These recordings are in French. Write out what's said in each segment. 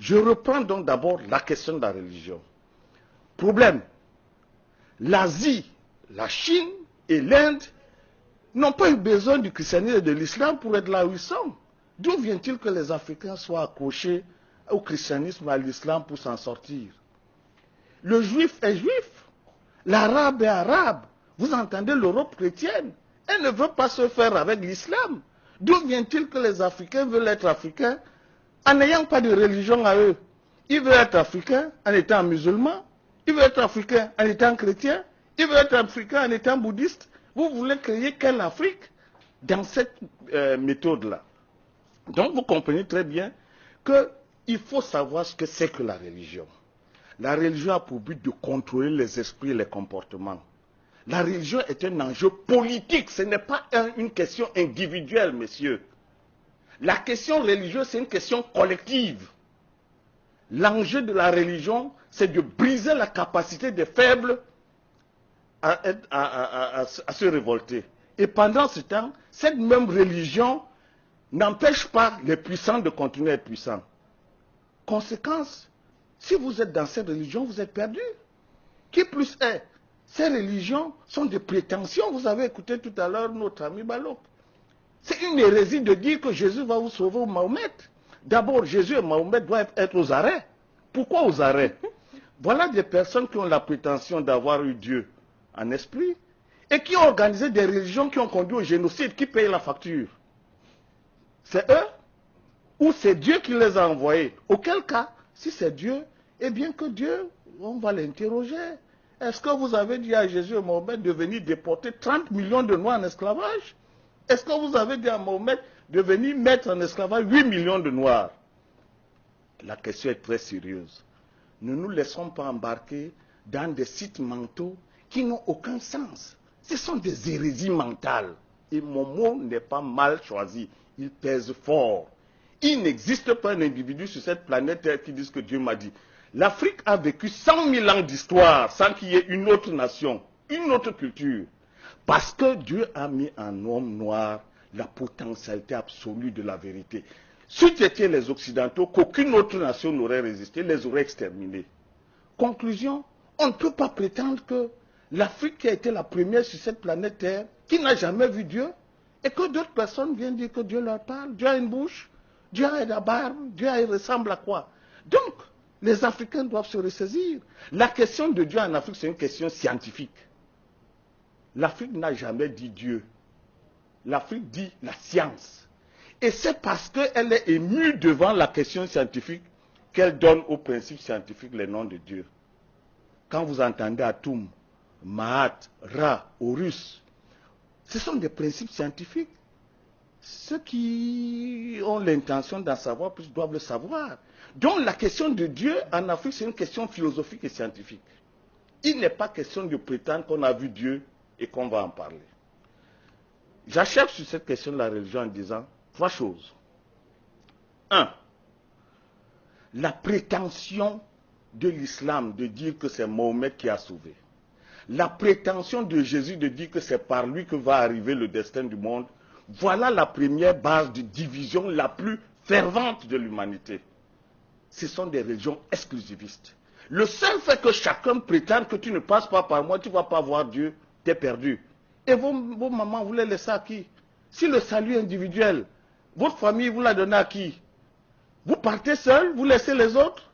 Je reprends donc d'abord la question de la religion. Problème, l'Asie, la Chine et l'Inde n'ont pas eu besoin du christianisme et de l'islam pour être là où ils sont. D'où vient-il que les Africains soient accrochés au christianisme et à l'islam pour s'en sortir? Le juif est juif, l'arabe est arabe. Vous entendez l'Europe chrétienne? Elle ne veut pas se faire avec l'islam. D'où vient-il que les Africains veulent être africains en n'ayant pas de religion à eux? Ils veulent être africains en étant musulmans, ils veulent être africains en étant chrétiens, ils veulent être africains en étant bouddhistes. Vous voulez créer quelle Afrique dans cette méthode-là? Donc vous comprenez très bien qu'il faut savoir ce que c'est que la religion. La religion a pour but de contrôler les esprits et les comportements. La religion est un enjeu politique, ce n'est pas une question individuelle, messieurs. La question religieuse, c'est une question collective. L'enjeu de la religion, c'est de briser la capacité des faibles à se révolter. Et pendant ce temps, cette même religion n'empêche pas les puissants de continuer à être puissants. Conséquence, si vous êtes dans cette religion, vous êtes perdu. Qui plus est, ces religions sont des prétentions. Vous avez écouté tout à l'heure notre ami Balok. C'est une hérésie de dire que Jésus va vous sauver ou Mahomet. D'abord, Jésus et Mahomet doivent être aux arrêts. Pourquoi aux arrêts? Voilà des personnes qui ont la prétention d'avoir eu Dieu en esprit et qui ont organisé des religions qui ont conduit au génocide, qui payent la facture. C'est eux ou c'est Dieu qui les a envoyés? Auquel cas, si c'est Dieu, eh bien que Dieu, on va l'interroger. Est-ce que vous avez dit à Jésus et Mahomet de venir déporter 30 millions de Noirs en esclavage? Est-ce que vous avez dit à Mahomet de venir mettre en esclavage 8 millions de Noirs? La question est très sérieuse. Ne nous laissons pas embarquer dans des sites mentaux qui n'ont aucun sens. Ce sont des hérésies mentales. Et mon mot n'est pas mal choisi. Il pèse fort. Il n'existe pas un individu sur cette planète Terre qui dise que Dieu m'a dit. L'Afrique a vécu 100 000 ans d'histoire sans qu'il y ait une autre nation, une autre culture. Parce que Dieu a mis en homme noir la potentialité absolue de la vérité. Si c'était les Occidentaux, qu'aucune autre nation n'aurait résisté, les aurait exterminés. Conclusion, on ne peut pas prétendre que l'Afrique qui a été la première sur cette planète Terre, qui n'a jamais vu Dieu, et que d'autres personnes viennent dire que Dieu leur parle. Dieu a une bouche, Dieu a la barbe, Dieu ressemble à quoi? Donc, les Africains doivent se ressaisir. La question de Dieu en Afrique, c'est une question scientifique. L'Afrique n'a jamais dit Dieu. L'Afrique dit la science. Et c'est parce qu'elle est émue devant la question scientifique qu'elle donne aux principes scientifiques les noms de Dieu. Quand vous entendez Atum, Mahat, Ra, Horus, ce sont des principes scientifiques. Ceux qui ont l'intention d'en savoir plus doivent le savoir. Donc la question de Dieu en Afrique, c'est une question philosophique et scientifique. Il n'est pas question de prétendre qu'on a vu Dieu et qu'on va en parler. J'achève sur cette question de la religion en disant 3 choses. 1. La prétention de l'islam de dire que c'est Mahomet qui a sauvé. La prétention de Jésus de dire que c'est par lui que va arriver le destin du monde. Voilà la première base de division la plus fervente de l'humanité. Ce sont des religions exclusivistes. Le seul fait que chacun prétende que tu ne passes pas par moi, tu ne vas pas voir Dieu, tu es perdu. Et vos mamans, vous les laissez à qui? Si le salut est individuel, votre famille, vous la donnez à qui? Vous partez seul, vous laissez les autres?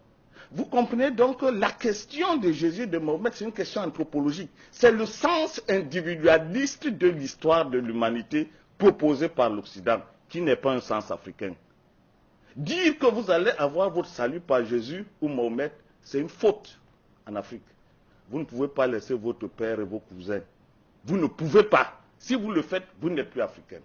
Vous comprenez donc que la question de Jésus et de Mahomet, c'est une question anthropologique. C'est le sens individualiste de l'histoire de l'humanité proposé par l'Occident, qui n'est pas un sens africain. Dire que vous allez avoir votre salut par Jésus ou Mahomet, c'est une faute en Afrique. Vous ne pouvez pas laisser votre père et vos cousins. Vous ne pouvez pas. Si vous le faites, vous n'êtes plus africain.